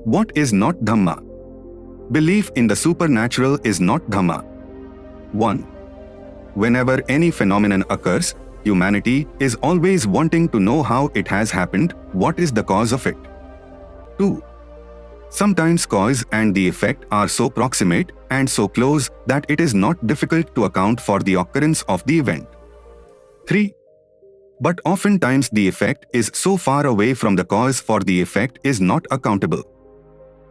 What is not Dhamma? Belief in the supernatural is not Dhamma. 1. Whenever any phenomenon occurs, humanity is always wanting to know how it has happened, what is the cause of it. 2. Sometimes cause and the effect are so proximate and so close that it is not difficult to account for the occurrence of the event. 3. But oftentimes the effect is so far away from the cause for the effect is not accountable.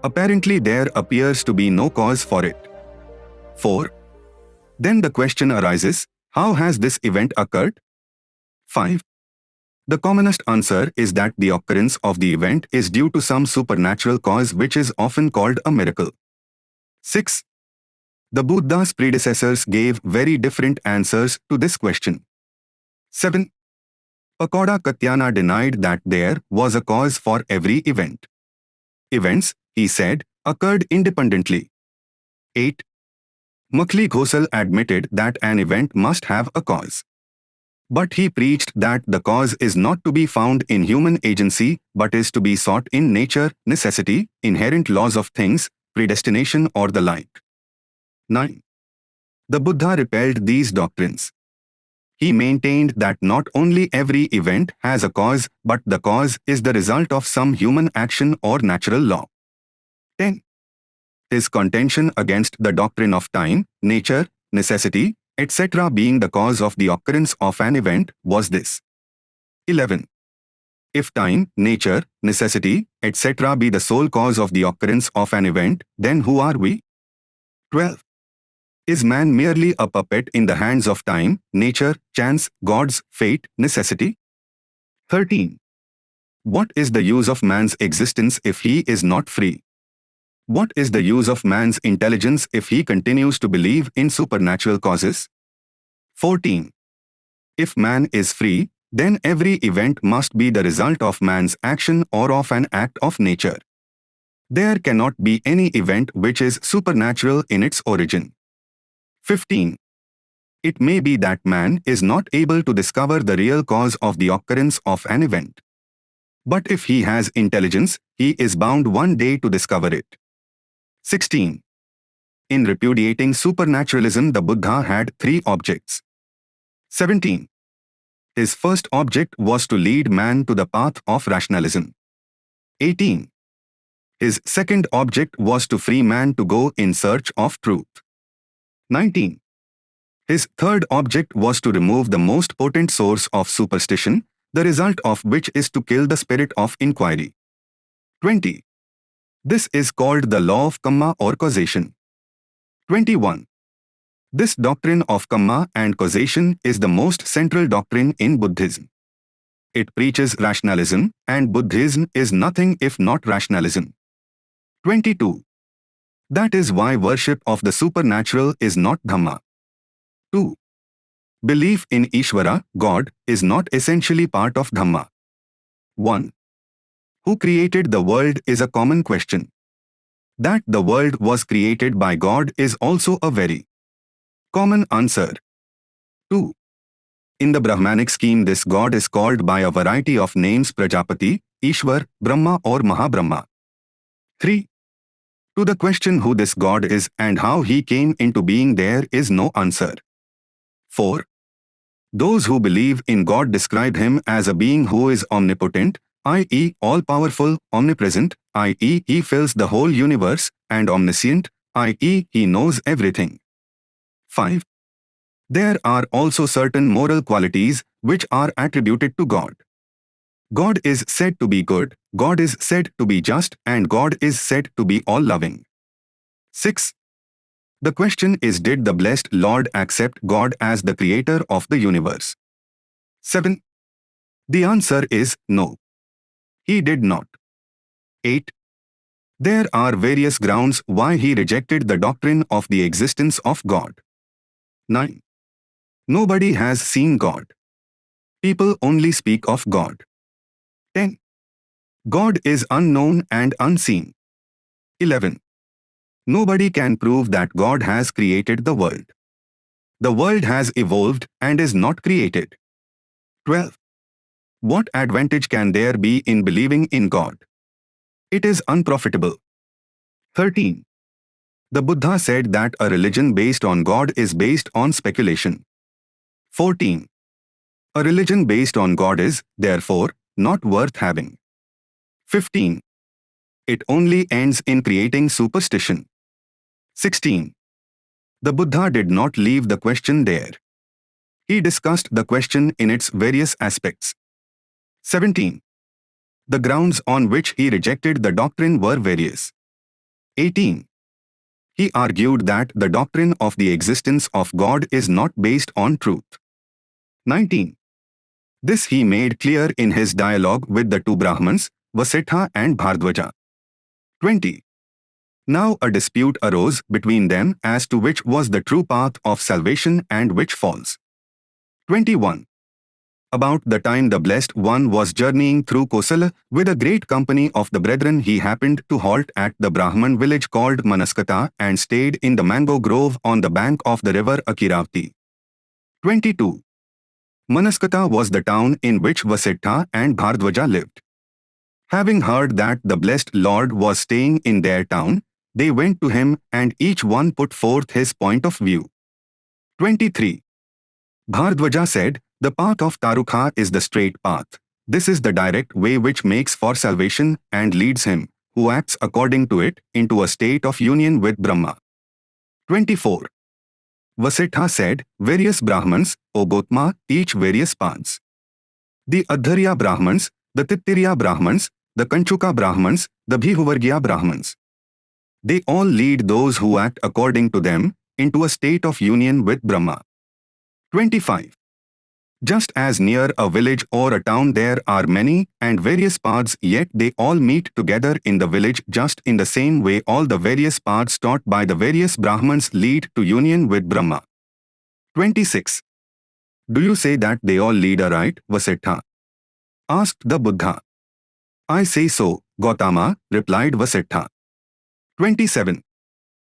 Apparently there appears to be no cause for it. 4. Then the question arises, how has this event occurred? 5. The commonest answer is that the occurrence of the event is due to some supernatural cause which is often called a miracle. 6. The Buddha's predecessors gave very different answers to this question. 7. Pakoda Katyana denied that there was a cause for every event. Events, he said, occurred independently. 8. Makhli Ghosal admitted that an event must have a cause. But he preached that the cause is not to be found in human agency but is to be sought in nature, necessity, inherent laws of things, predestination or the like. 9. The Buddha repelled these doctrines. He maintained that not only every event has a cause but the cause is the result of some human action or natural law. 10. His contention against the doctrine of time, nature, necessity, etc. being the cause of the occurrence of an event was this. 11. If time, nature, necessity, etc. be the sole cause of the occurrence of an event, then who are we? 12. Is man merely a puppet in the hands of time, nature, chance, gods, fate, necessity? 13. What is the use of man's existence if he is not free? What is the use of man's intelligence if he continues to believe in supernatural causes? 14. If man is free, then every event must be the result of man's action or of an act of nature. There cannot be any event which is supernatural in its origin. 15. It may be that man is not able to discover the real cause of the occurrence of an event. But if he has intelligence, he is bound one day to discover it. 16. In repudiating supernaturalism, the Buddha had three objects. 17. His first object was to lead man to the path of rationalism. 18. His second object was to free man to go in search of truth. 19. His third object was to remove the most potent source of superstition, the result of which is to kill the spirit of inquiry. 20. This is called the law of karma or causation. 21. This doctrine of karma and causation is the most central doctrine in Buddhism. It preaches rationalism, and Buddhism is nothing if not rationalism. 22. That is why worship of the supernatural is not Dhamma. 2. Belief in Ishvara, God, is not essentially part of Dhamma. 1. Who created the world is a common question. That the world was created by God is also a very common answer. 2. In the Brahmanic scheme, this God is called by a variety of names: Prajapati, Ishwar, Brahma or Mahabrahma. 3. To the question who this God is and how he came into being, there is no answer. 4. Those who believe in God describe him as a being who is omnipotent, i.e. all-powerful, omnipresent, i.e. he fills the whole universe, and omniscient, i.e. he knows everything. 5. There are also certain moral qualities which are attributed to God. God is said to be good, God is said to be just, and God is said to be all-loving. 6. The question is, did the blessed Lord accept God as the creator of the universe? 7. The answer is no. He did not. 8. There are various grounds why he rejected the doctrine of the existence of God. 9. Nobody has seen God. People only speak of God. 10. God is unknown and unseen. 11. Nobody can prove that God has created the world. The world has evolved and is not created. 12. What advantage can there be in believing in God? It is unprofitable. 13. The Buddha said that a religion based on God is based on speculation. 14. A religion based on God is, therefore, not worth having. 15. It only ends in creating superstition. 16. The Buddha did not leave the question there. He discussed the question in its various aspects. 17. The grounds on which he rejected the doctrine were various. 18. He argued that the doctrine of the existence of God is not based on truth. 19. This he made clear in his dialogue with the two Brahmins, Vasitha and Bhardwaja. 20. Now a dispute arose between them as to which was the true path of salvation and which false. 21. About the time the Blessed One was journeying through Kosala with a great company of the brethren, he happened to halt at the Brahman village called Manaskata and stayed in the mango grove on the bank of the river Akiravati. 22. Manaskata was the town in which Vasitha and Bhardwaja lived. Having heard that the Blessed Lord was staying in their town, they went to him and each one put forth his point of view. 23. Bhardwaja said, "The path of Tarukha is the straight path. This is the direct way which makes for salvation and leads him, who acts according to it, into a state of union with Brahma." 24. Vasitha said, "Various Brahmans, O Gautama, teach various paths. The Adharya Brahmans, the Tittirya Brahmans, the Kanchuka Brahmans, the Bhihuvargya Brahmans. They all lead those who act according to them into a state of union with Brahma." 25. Just as near a village or a town there are many and various paths, yet they all meet together in the village, just in the same way all the various paths taught by the various Brahmans lead to union with Brahma. 26. Do you say that they all lead aright, Vasitha? Asked the Buddha. I say so, Gautama, replied Vasitha. 27.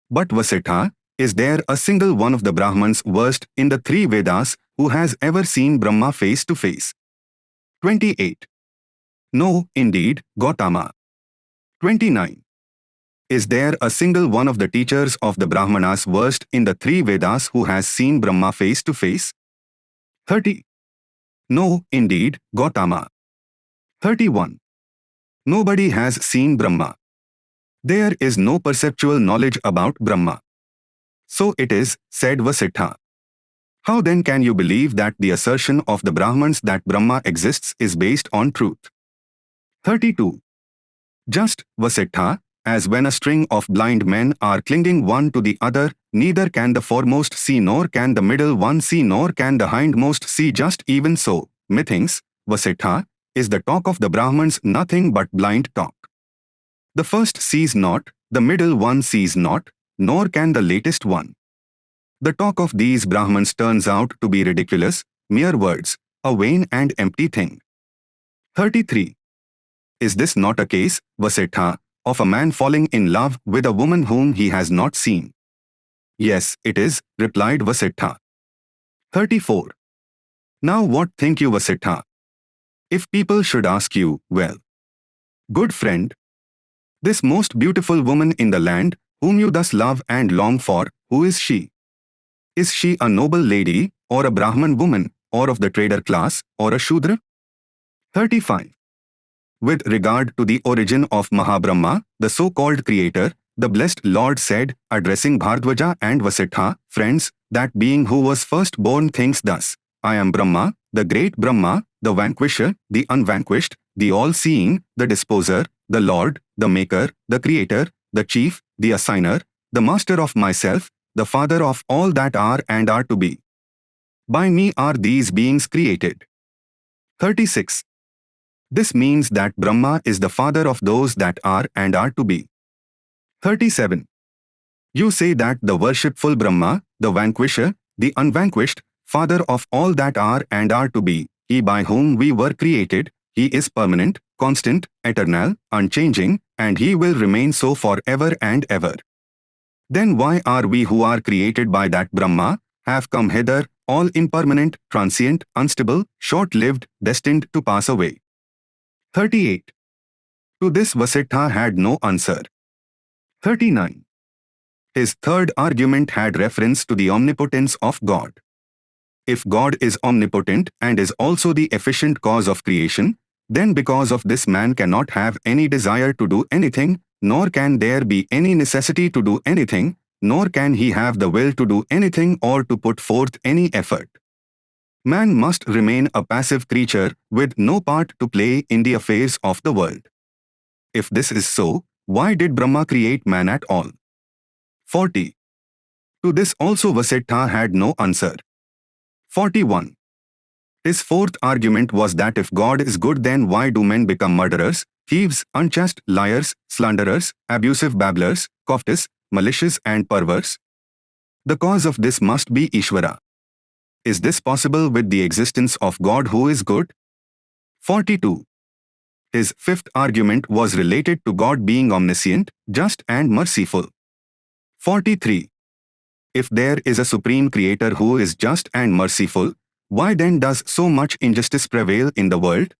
But Vasitha, is there a single one of the Brahmans versed in the three Vedas who has ever seen Brahma face to face? 28. No, indeed, Gautama. 29. Is there a single one of the teachers of the Brahmanas versed in the three Vedas who has seen Brahma face to face? 30. No, indeed, Gautama. 31. Nobody has seen Brahma. There is no perceptual knowledge about Brahma. So it is, said Vasitha. How then can you believe that the assertion of the Brahmans that Brahma exists is based on truth? 32. Just, Vasitha, as when a string of blind men are clinging one to the other, neither can the foremost see nor can the middle one see nor can the hindmost see, just even so, methinks, Vasitha, is the talk of the Brahmans nothing but blind talk. The first sees not, the middle one sees not, nor can the latest one. The talk of these Brahmans turns out to be ridiculous, mere words, a vain and empty thing. 33. Is this not a case, Vasitha, of a man falling in love with a woman whom he has not seen? Yes, it is, replied Vasitha. 34. Now what think you, Vasitha? If people should ask you, well, good friend, this most beautiful woman in the land, whom you thus love and long for, who is she? Is she a noble lady, or a Brahman woman, or of the trader class, or a Shudra? 35. With regard to the origin of Mahabrahma, the so-called creator, the blessed Lord said, addressing Bhardwaja and Vasitha, friends, that being who was first born thinks thus, I am Brahma, the great Brahma, the vanquisher, the unvanquished, the all-seeing, the disposer, the Lord, the maker, the creator, the chief, the assigner, the master of myself, the father of all that are and are to be. By me are these beings created. 36. This means that Brahma is the father of those that are and are to be. 37. You say that the worshipful Brahma, the vanquisher, the unvanquished, father of all that are and are to be, he by whom we were created, he is permanent, constant, eternal, unchanging, and he will remain so forever and ever. Then why are we who are created by that Brahma, have come hither, all impermanent, transient, unstable, short-lived, destined to pass away? 38. To this Vasitha had no answer. 39. His third argument had reference to the omnipotence of God. If God is omnipotent and is also the efficient cause of creation, then because of this man cannot have any desire to do anything, nor can there be any necessity to do anything, nor can he have the will to do anything or to put forth any effort. Man must remain a passive creature with no part to play in the affairs of the world. If this is so, why did Brahma create man at all? 40. To this also Vasettha had no answer. 41. His fourth argument was that if God is good, then why do men become murderers, thieves, unchaste, liars, slanderers, abusive babblers, covetous, malicious and perverse? The cause of this must be Ishvara. Is this possible with the existence of God who is good? 42. His fifth argument was related to God being omniscient, just and merciful. 43. If there is a supreme creator who is just and merciful, why then does so much injustice prevail in the world?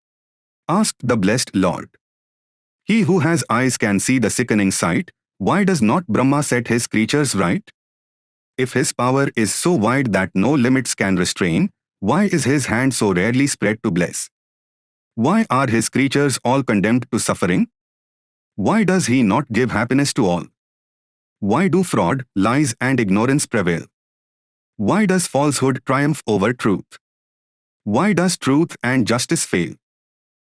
Asked the blessed Lord. He who has eyes can see the sickening sight. Why does not Brahma set his creatures right? If his power is so wide that no limits can restrain, why is his hand so rarely spread to bless? Why are his creatures all condemned to suffering? Why does he not give happiness to all? Why do fraud, lies and ignorance prevail? Why does falsehood triumph over truth? Why does truth and justice fail?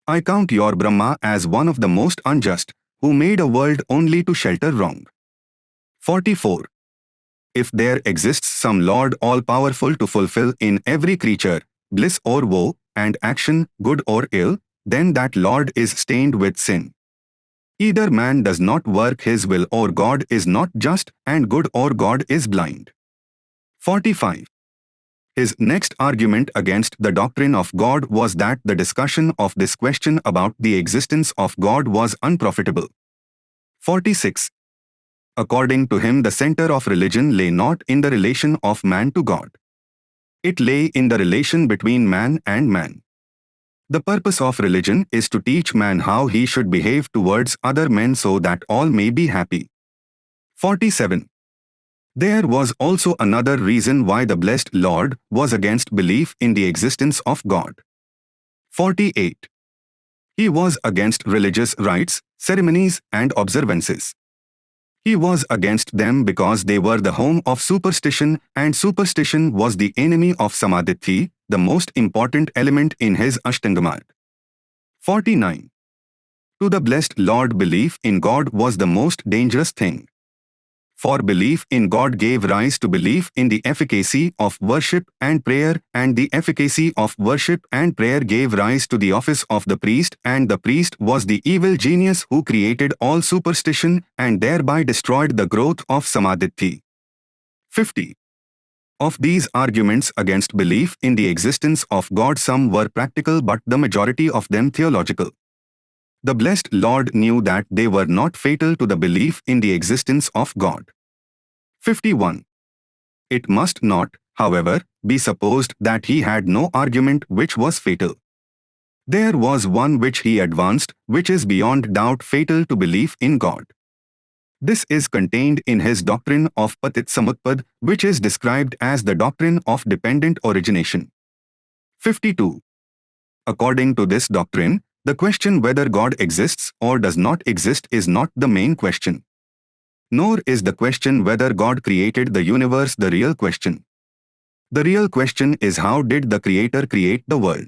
I count your Brahma as one of the most unjust, who made a world only to shelter wrong. 44. If there exists some Lord all-powerful to fulfill in every creature, bliss or woe, and action, good or ill, then that Lord is stained with sin. Either man does not work his will or God is not just and good or God is blind. 45. His next argument against the doctrine of God was that the discussion of this question about the existence of God was unprofitable. 46. According to him, the center of religion lay not in the relation of man to God. It lay in the relation between man and man. The purpose of religion is to teach man how he should behave towards other men so that all may be happy. 47. There was also another reason why the blessed Lord was against belief in the existence of God. 48. He was against religious rites, ceremonies, and observances. He was against them because they were the home of superstition, and superstition was the enemy of samadhi, the most important element in his Ashtangamarg. 49. To the blessed Lord, belief in God was the most dangerous thing. For belief in God gave rise to belief in the efficacy of worship and prayer, and the efficacy of worship and prayer gave rise to the office of the priest, and the priest was the evil genius who created all superstition and thereby destroyed the growth of samadhi. 50. Of these arguments against belief in the existence of God, some were practical but the majority of them theological. The blessed Lord knew that they were not fatal to the belief in the existence of God. 51. It must not, however, be supposed that he had no argument which was fatal. There was one which he advanced, which is beyond doubt fatal to belief in God. This is contained in his doctrine of Patit Samutpad, which is described as the doctrine of dependent origination. 52. According to this doctrine, the question whether God exists or does not exist is not the main question. Nor is the question whether God created the universe the real question. The real question is how did the Creator create the world?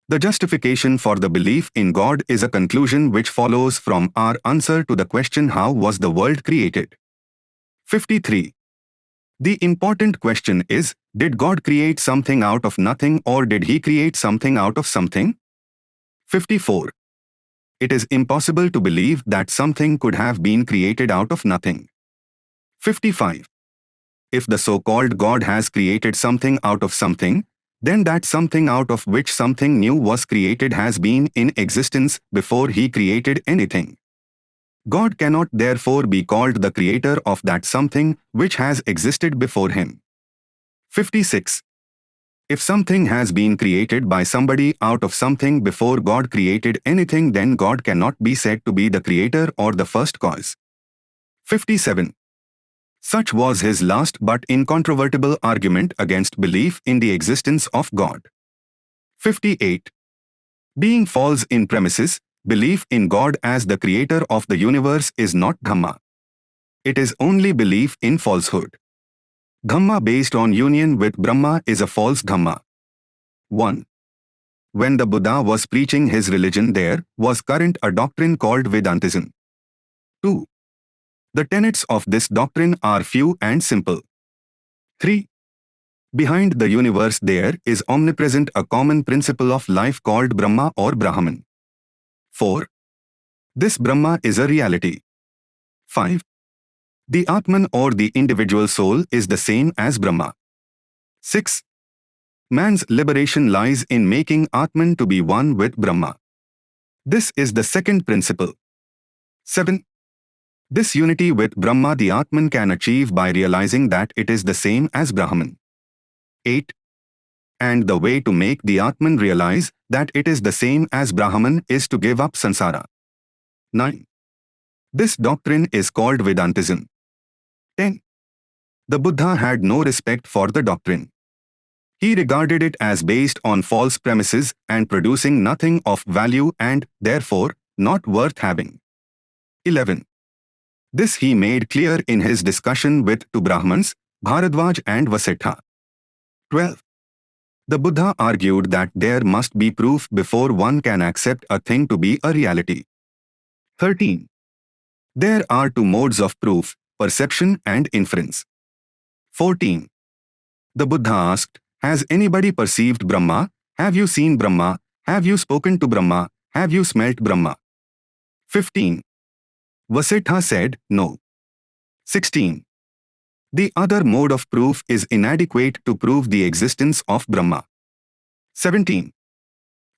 The justification for the belief in God is a conclusion which follows from our answer to the question how was the world created. 53. The important question is, did God create something out of nothing or did he create something out of something? 54. It is impossible to believe that something could have been created out of nothing. 55. If the so-called God has created something out of something, then that something out of which something new was created has been in existence before he created anything. God cannot therefore be called the creator of that something which has existed before him. 56. If something has been created by somebody out of something before God created anything, then God cannot be said to be the creator or the first cause. 57. Such was his last but incontrovertible argument against belief in the existence of God. 58. Being false in premises, belief in God as the creator of the universe is not Dhamma. It is only belief in falsehood. Dhamma based on union with Brahma is a false Dhamma. 1. When the Buddha was preaching his religion, there was current a doctrine called Vedantism. 2. The tenets of this doctrine are few and simple. 3. Behind the universe there is omnipresent a common principle of life called Brahma or Brahman. 4. This Brahma is a reality. 5. The Atman or the individual soul is the same as Brahma. 6. Man's liberation lies in making Atman to be one with Brahma. This is the second principle. 7. This unity with Brahma the Atman can achieve by realizing that it is the same as Brahman. 8. And the way to make the Atman realize that it is the same as Brahman is to give up samsara. 9. This doctrine is called Vedantism. 10. The Buddha had no respect for the doctrine. He regarded it as based on false premises and producing nothing of value and, therefore, not worth having. 11. This he made clear in his discussion with two Brahmans, Bharadwaj and Vasitha. 12. The Buddha argued that there must be proof before one can accept a thing to be a reality. 13. There are two modes of proof, perception and inference. 14. The Buddha asked, has anybody perceived Brahma? Have you seen Brahma? Have you spoken to Brahma? Have you smelt Brahma? 15. Vasitha said, no. 16. The other mode of proof is inadequate to prove the existence of Brahma. 17.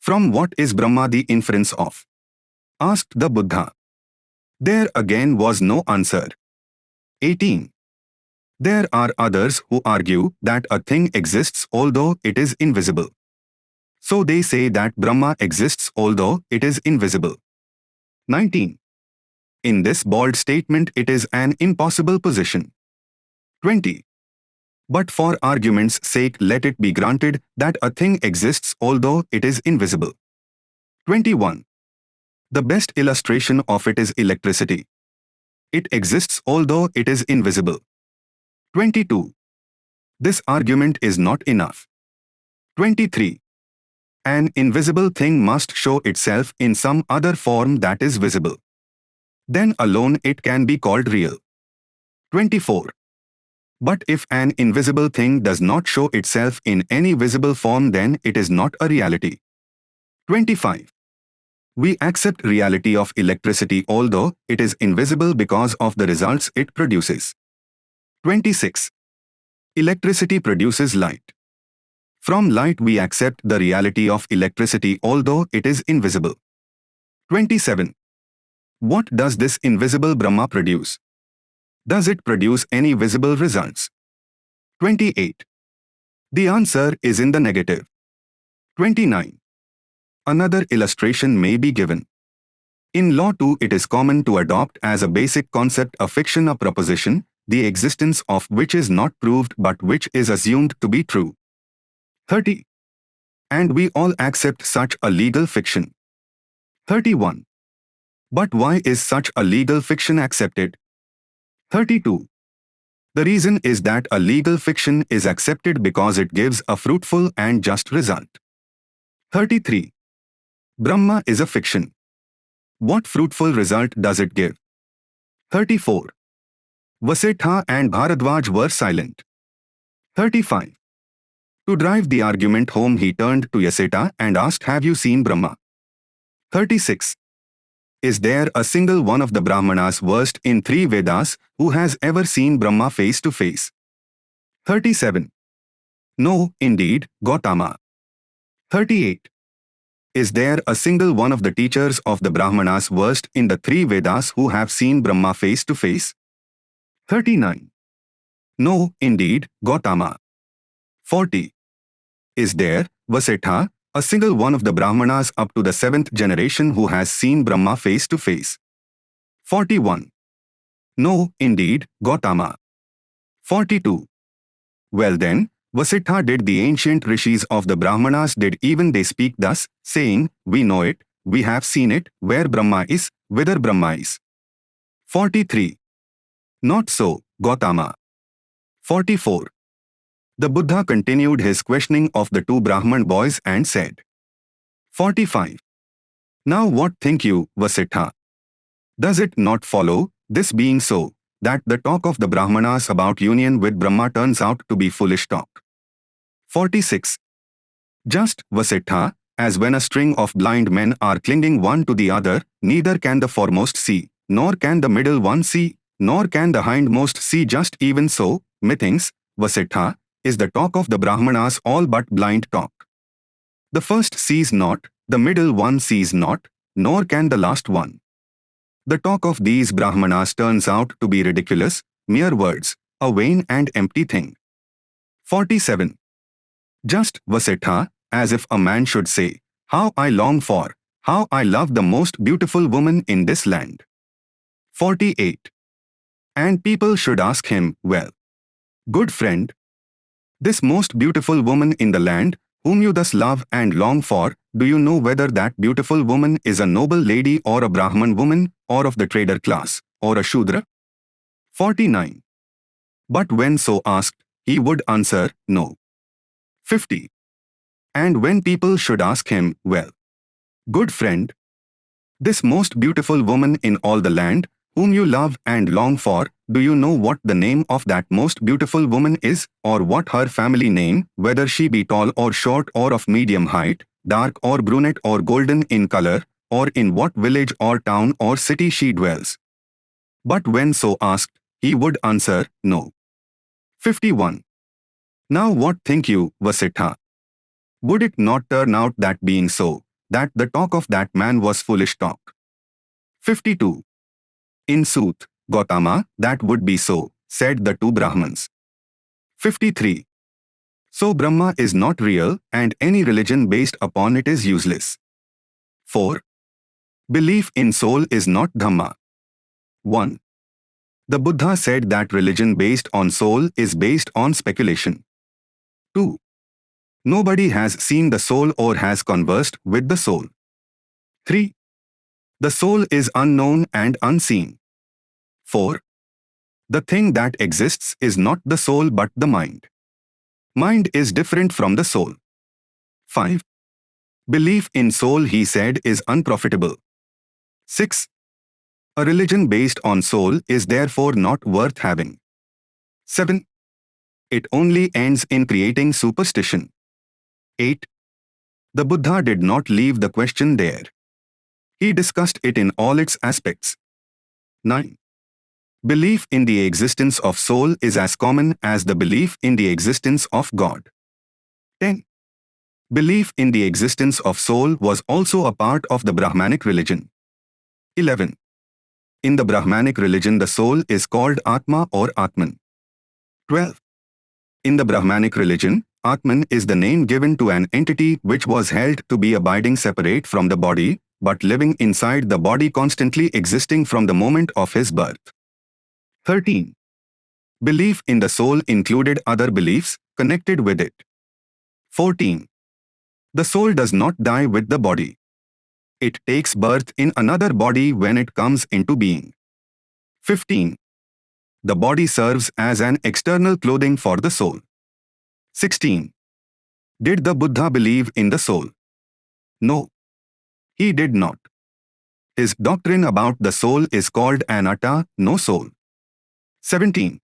From what is Brahma the inference of? Asked the Buddha. There again was no answer. 18. There are others who argue that a thing exists although it is invisible. So they say that Brahma exists although it is invisible. 19. In this bold statement it is an impossible position. 20. But for argument's sake let it be granted that a thing exists although it is invisible. 21. The best illustration of it is electricity. It exists although it is invisible. 22. This argument is not enough. 23. An invisible thing must show itself in some other form that is visible. Then alone it can be called real. 24. But if an invisible thing does not show itself in any visible form, then it is not a reality. 25. We accept reality of electricity although it is invisible because of the results it produces. 26. Electricity produces light. From light we accept the reality of electricity although it is invisible. 27. What does this invisible Brahma produce? Does it produce any visible results? 28. The answer is in the negative. 29. Another illustration may be given. In law too it is common to adopt as a basic concept a fiction, a proposition, the existence of which is not proved but which is assumed to be true. 30. And we all accept such a legal fiction. 31. But why is such a legal fiction accepted? 32. The reason is that a legal fiction is accepted because it gives a fruitful and just result. 33. Brahma is a fiction. What fruitful result does it give? 34. Vasitha and Bharadwaj were silent. 35. To drive the argument home he turned to Vasitha and asked, have you seen Brahma? 36. Is there a single one of the Brahmanas versed in 3 Vedas who has ever seen Brahma face to face? 37. No, indeed, Gautama. 38. Is there a single one of the teachers of the Brahmanas versed in the 3 Vedas who have seen Brahma face to face? 39. No, indeed, Gautama. 40. Is there, Vasitha, a single one of the Brahmanas up to the 7th generation who has seen Brahma face to face? 41. No, indeed, Gautama. 42. Well then, Vasitha, did the ancient rishis of the Brahmanas, did even they speak thus, saying, we know it, we have seen it, where Brahma is, whither Brahma is? 43. Not so, Gautama. 44. The Buddha continued his questioning of the two Brahman boys and said, 45. Now what think you, Vasitha? Does it not follow, this being so, that the talk of the Brahmanas about union with Brahma turns out to be foolish talk? 46. Just, Vasitha, as when a string of blind men are clinging one to the other, neither can the foremost see, nor can the middle one see, nor can the hindmost see, just even so, methinks, Vasitha, is the talk of the Brahmanas all but blind talk. The first sees not, the middle one sees not, nor can the last one. The talk of these Brahmanas turns out to be ridiculous, mere words, a vain and empty thing. 47. Just, Vasitha, as if a man should say, how I long for, how I love the most beautiful woman in this land. 48. And people should ask him, well, good friend, this most beautiful woman in the land, whom you thus love and long for, do you know whether that beautiful woman is a noble lady or a Brahman woman, or of the trader class, or a Shudra? 49. But when so asked, he would answer, no. 50. And when people should ask him, well, good friend, this most beautiful woman in all the land, whom you love and long for, do you know what the name of that most beautiful woman is, or what her family name, whether she be tall or short or of medium height, dark or brunette or golden in color, or in what village or town or city she dwells? But when so asked, he would answer, no. 51. Now what think you, Vasitha? Would it not turn out, that being so, that the talk of that man was foolish talk? 52. In sooth, Gautama, that would be so, said the two Brahmans. 53. So Brahma is not real, and any religion based upon it is useless. 4. Belief in soul is not Dhamma. 1. The Buddha said that religion based on soul is based on speculation. 2. Nobody has seen the soul or has conversed with the soul. 3. The soul is unknown and unseen. 4. The thing that exists is not the soul but the mind. Mind is different from the soul. 5. Belief in soul, he said, is unprofitable. 6. A religion based on soul is therefore not worth having. 7. It only ends in creating superstition. 8. The Buddha did not leave the question there. He discussed it in all its aspects. 9. Belief in the existence of soul is as common as the belief in the existence of God. 10. Belief in the existence of soul was also a part of the Brahmanic religion. 11. In the Brahmanic religion, the soul is called Atma or Atman. 12. In the Brahmanic religion, Atman is the name given to an entity which was held to be abiding separate from the body, but living inside the body, constantly existing from the moment of his birth. 13. Belief in the soul included other beliefs connected with it. 14. The soul does not die with the body. It takes birth in another body when it comes into being. 15. The body serves as an external clothing for the soul. 16. Did the Buddha believe in the soul? No. He did not. His doctrine about the soul is called anatta, no soul. 17.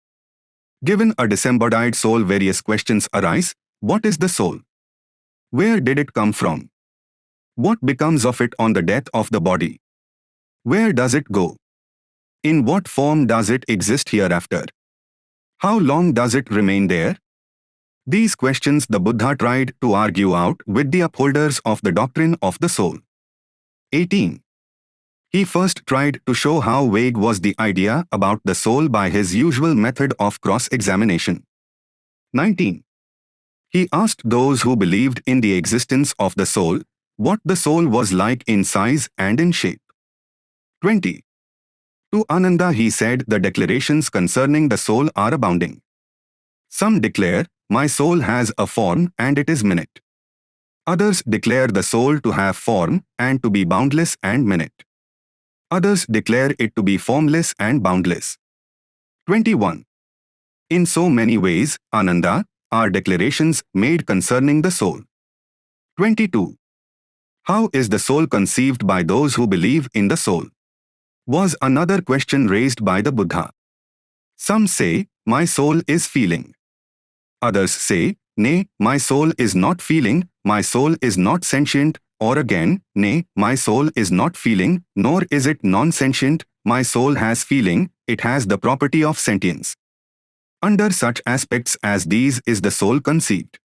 Given a disembodied soul, various questions arise. What is the soul? Where did it come from? What becomes of it on the death of the body? Where does it go? In what form does it exist hereafter? How long does it remain there? These questions the Buddha tried to argue out with the upholders of the doctrine of the soul. 18. He first tried to show how vague was the idea about the soul by his usual method of cross-examination. 19. He asked those who believed in the existence of the soul what the soul was like in size and in shape. 20. To Ananda he said the declarations concerning the soul are abounding. Some declare, my soul has a form and it is minute. Others declare the soul to have form and to be boundless and minute. Others declare it to be formless and boundless. 21. In so many ways, Ananda, are declarations made concerning the soul. 22. How is the soul conceived by those who believe in the soul? Was another question raised by the Buddha. Some say, my soul is feeling. Others say, nay, my soul is not feeling, my soul is not sentient, or again, nay, my soul is not feeling, nor is it non-sentient, my soul has feeling, it has the property of sentience. Under such aspects as these is the soul conceived.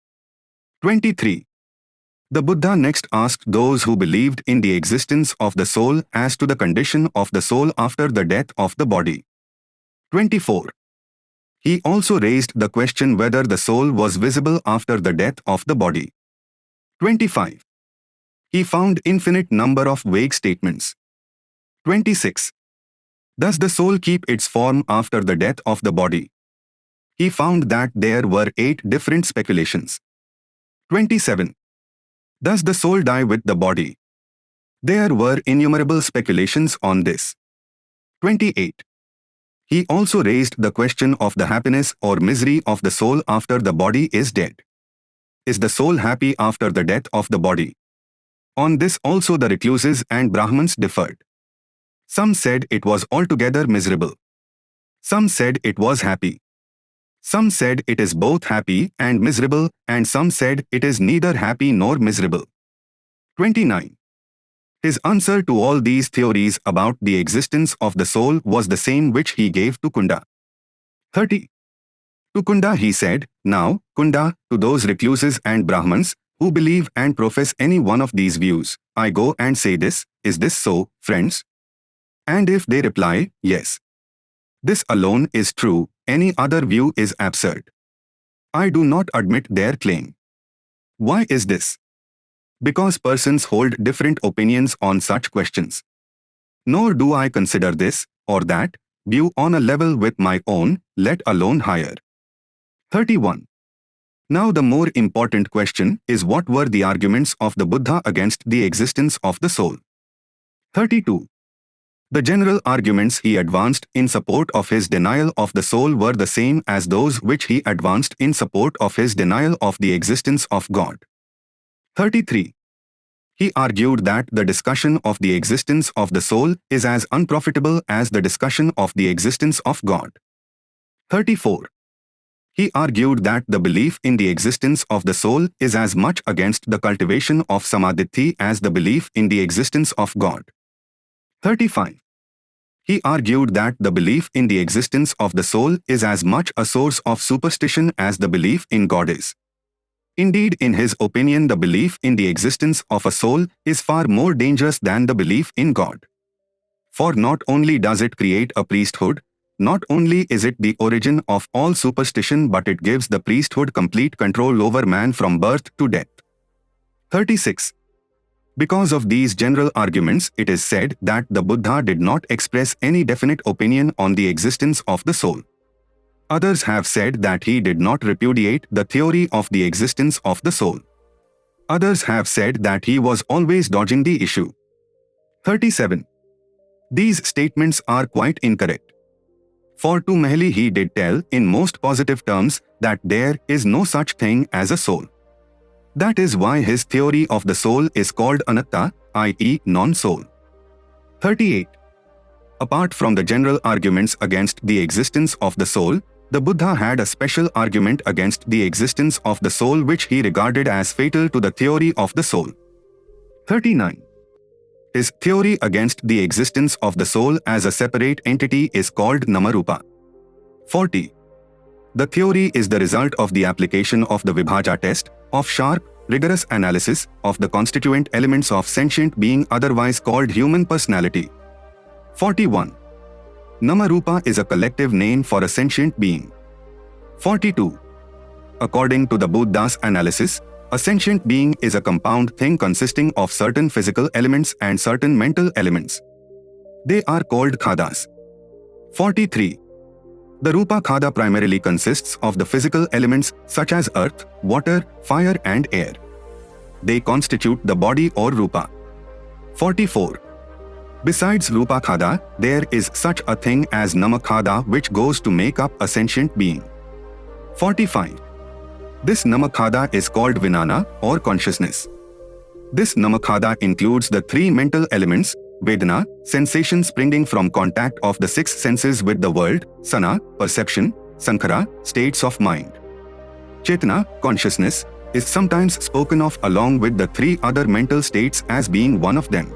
23. The Buddha next asked those who believed in the existence of the soul as to the condition of the soul after the death of the body. 24. He also raised the question whether the soul was visible after the death of the body. 25. He found infinite number of vague statements. 26. Does the soul keep its form after the death of the body? He found that there were 8 different speculations. 27. Does the soul die with the body? There were innumerable speculations on this. 28. He also raised the question of the happiness or misery of the soul after the body is dead. Is the soul happy after the death of the body? On this also the recluses and Brahmins differed. Some said it was altogether miserable. Some said it was happy. Some said it is both happy and miserable, and some said it is neither happy nor miserable. 29. His answer to all these theories about the existence of the soul was the same which he gave to Kunda. 30. To Kunda he said, now, Kunda, to those recluses and Brahmins, who believe and profess any one of these views, I go and say this, is this so, friends? And if they reply, yes, this alone is true, any other view is absurd. I do not admit their claim. Why is this? Because persons hold different opinions on such questions. Nor do I consider this, or that, view on a level with my own, let alone higher. 31. Now the more important question is what were the arguments of the Buddha against the existence of the soul. 32. The general arguments he advanced in support of his denial of the soul were the same as those which he advanced in support of his denial of the existence of God. 33. He argued that the discussion of the existence of the soul is as unprofitable as the discussion of the existence of God. 34. He argued that the belief in the existence of the soul is as much against the cultivation of samadhi as the belief in the existence of God. 35. He argued that the belief in the existence of the soul is as much a source of superstition as the belief in God is. Indeed, in his opinion, the belief in the existence of a soul is far more dangerous than the belief in God. For not only does it create a priesthood, not only is it the origin of all superstition, but it gives the priesthood complete control over man from birth to death. 36. Because of these general arguments, it is said that the Buddha did not express any definite opinion on the existence of the soul. Others have said that he did not repudiate the theory of the existence of the soul. Others have said that he was always dodging the issue. 37. These statements are quite incorrect. For to Mahali he did tell in most positive terms that there is no such thing as a soul. That is why his theory of the soul is called anatta, i.e. non-soul. 38. Apart from the general arguments against the existence of the soul, the Buddha had a special argument against the existence of the soul which he regarded as fatal to the theory of the soul. 39. His theory against the existence of the soul as a separate entity is called Namarupa. 40. The theory is the result of the application of the Vibhaja test, of sharp, rigorous analysis of the constituent elements of sentient being, otherwise called human personality. 41. Namarupa is a collective name for a sentient being. 42. According to the Buddha's analysis, a sentient being is a compound thing consisting of certain physical elements and certain mental elements. They are called khadas. 43. The Rupa Khada primarily consists of the physical elements such as earth, water, fire and air. They constitute the body or Rupa. 44. Besides Rupa Khada, there is such a thing as Nama Khada which goes to make up a sentient being. 45. This Nama Khada is called Vijnana or consciousness. This Nama Khada includes the three mental elements, Vedana, sensation springing from contact of the six senses with the world, Sana, perception, Sankhara, states of mind. Chetana, consciousness, is sometimes spoken of along with the three other mental states as being one of them.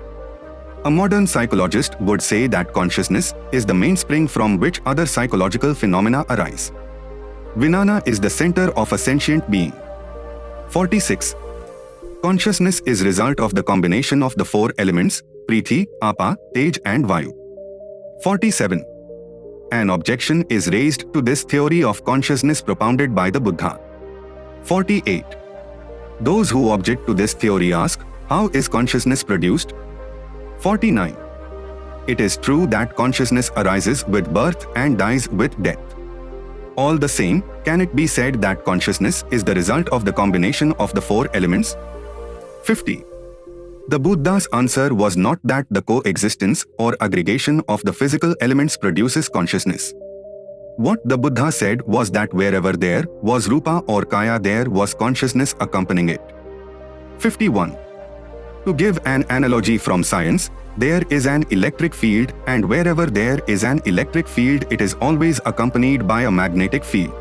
A modern psychologist would say that consciousness is the mainspring from which other psychological phenomena arise. Vijnana is the center of a sentient being. 46. Consciousness is result of the combination of the four elements, Prithvi, Apa, Tej and Vayu. 47. An objection is raised to this theory of consciousness propounded by the Buddha. 48. Those who object to this theory ask, how is consciousness produced? 49. It is true that consciousness arises with birth and dies with death. All the same, can it be said that consciousness is the result of the combination of the four elements? 50. The Buddha's answer was not that the coexistence or aggregation of the physical elements produces consciousness. What the Buddha said was that wherever there was Rupa or Kaya, there was consciousness accompanying it. 51. To give an analogy from science, there is an electric field, and wherever there is an electric field, it is always accompanied by a magnetic field.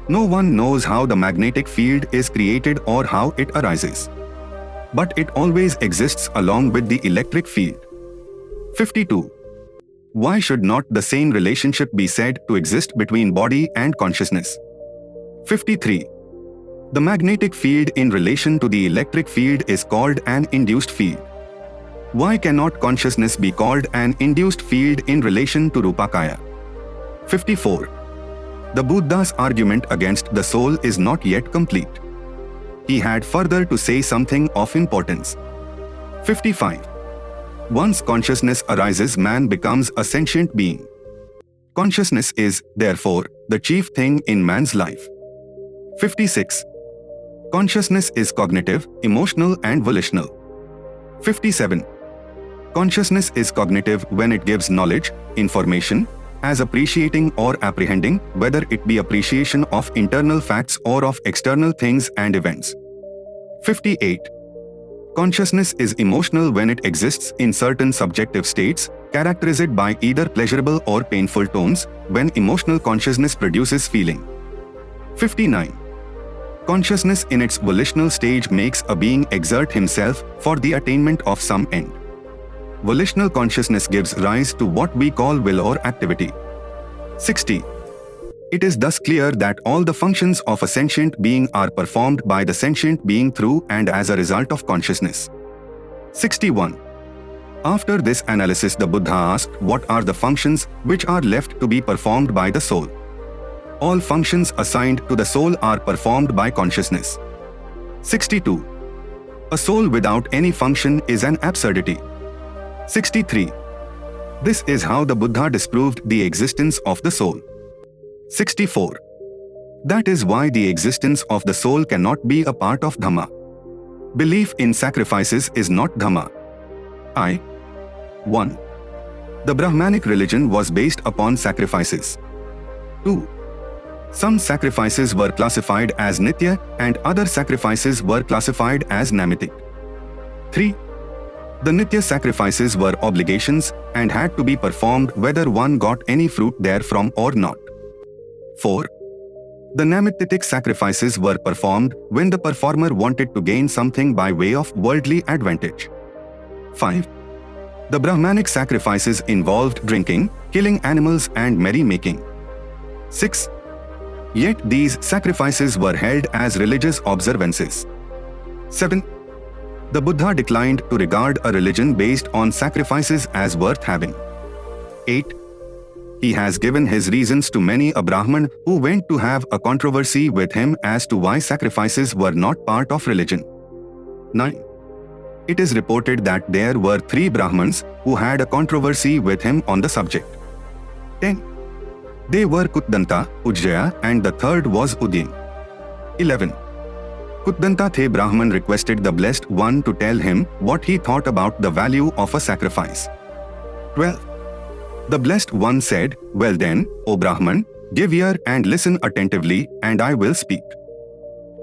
No one knows how the magnetic field is created or how it arises. But it always exists along with the electric field. 52. Why should not the same relationship be said to exist between body and consciousness? 53. The magnetic field in relation to the electric field is called an induced field. Why cannot consciousness be called an induced field in relation to Rupakaya? 54. The Buddha's argument against the soul is not yet complete. He had further to say something of importance. 55. Once consciousness arises, man becomes a sentient being. Consciousness is, therefore, the chief thing in man's life. 56. Consciousness is cognitive, emotional and volitional. 57. Consciousness is cognitive when it gives knowledge, information, as appreciating or apprehending, whether it be appreciation of internal facts or of external things and events. 58. Consciousness is emotional when it exists in certain subjective states, characterized by either pleasurable or painful tones, when emotional consciousness produces feeling. 59. Consciousness in its volitional stage makes a being exert himself for the attainment of some end. Volitional consciousness gives rise to what we call will or activity. 60. It is thus clear that all the functions of a sentient being are performed by the sentient being through and as a result of consciousness. 61. After this analysis, the Buddha asked what are the functions which are left to be performed by the soul. All functions assigned to the soul are performed by consciousness. 62. A soul without any function is an absurdity. 63. This is how the Buddha disproved the existence of the soul. 64. That is why the existence of the soul cannot be a part of Dhamma. Belief in sacrifices is not Dhamma. 1. The Brahmanic religion was based upon sacrifices. 2. Some sacrifices were classified as Nitya and other sacrifices were classified as Namitik. 3. The Nitya sacrifices were obligations and had to be performed whether one got any fruit therefrom or not. 4. The Namitic sacrifices were performed when the performer wanted to gain something by way of worldly advantage. 5. The Brahmanic sacrifices involved drinking, killing animals and merry-making. 6. Yet these sacrifices were held as religious observances. 7. The Buddha declined to regard a religion based on sacrifices as worth having. 8. He has given his reasons to many a Brahman who went to have a controversy with him as to why sacrifices were not part of religion. 9. It is reported that there were 3 Brahmans who had a controversy with him on the subject. 10. They were Kutdanta, Ujjaya, and the third was Udin. 11. Kutdanta the Brahman requested the Blessed One to tell him what he thought about the value of a sacrifice. 12. The Blessed One said, "Well then, O Brahman, give ear and listen attentively, and I will speak."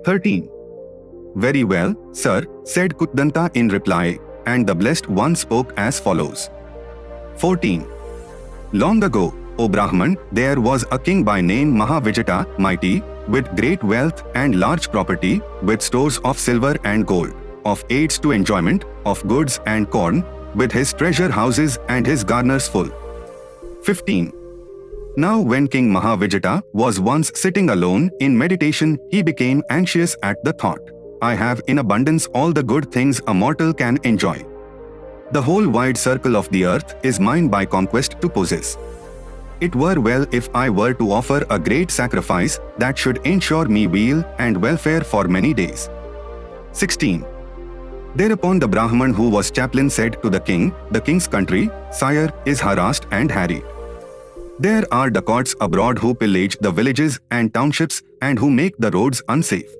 13. Very well, sir, said Kutdanta in reply, and the Blessed One spoke as follows. 14. Long ago, O Brahman, there was a king by name Mahavijata, mighty, with great wealth and large property, with stores of silver and gold, of aids to enjoyment, of goods and corn, with his treasure houses and his garners full. 15. Now when King Mahavijata was once sitting alone in meditation, he became anxious at the thought, "I have in abundance all the good things a mortal can enjoy. The whole wide circle of the earth is mine by conquest to possess. It were well if I were to offer a great sacrifice that should ensure me weal and welfare for many days." 16. Thereupon the Brahman who was chaplain said to the king, "The king's country, sire, is harassed and harried. There are dacoits abroad who pillage the villages and townships and who make the roads unsafe.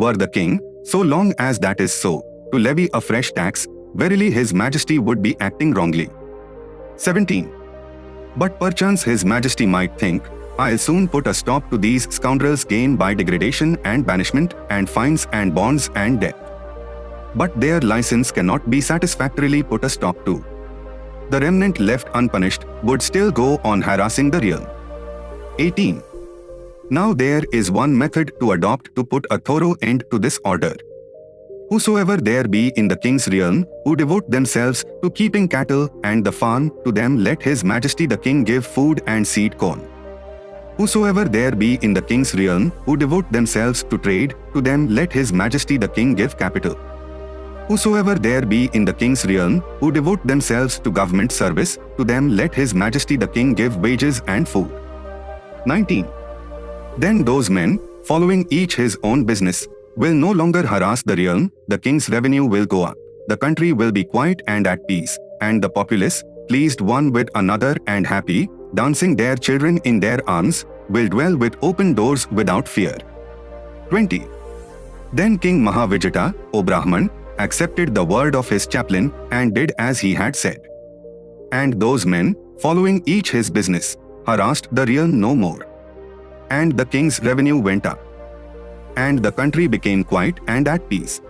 Were the king, so long as that is so, to levy a fresh tax, verily his majesty would be acting wrongly." 17. But perchance his majesty might think, "I'll soon put a stop to these scoundrels' gain by degradation and banishment and fines and bonds and death. But their license cannot be satisfactorily put a stop to. The remnant left unpunished would still go on harassing the realm." 18. Now there is one method to adopt to put a thorough end to this order. Whosoever there be in the king's realm who devote themselves to keeping cattle and the farm, to them let his majesty the king give food and seed corn. Whosoever there be in the king's realm who devote themselves to trade, to them let his majesty the king give capital. Whosoever there be in the king's realm who devote themselves to government service, to them let his majesty the king give wages and food. 19. Then those men, following each his own business, will no longer harass the realm, the king's revenue will go up, the country will be quiet and at peace, and the populace, pleased one with another and happy, dancing their children in their arms, will dwell with open doors without fear. 20. Then King Mahavijata, O Brahman, accepted the word of his chaplain and did as he had said. And those men, following each his business, harassed the realm no more. And the king's revenue went up. And the country became quiet and at peace.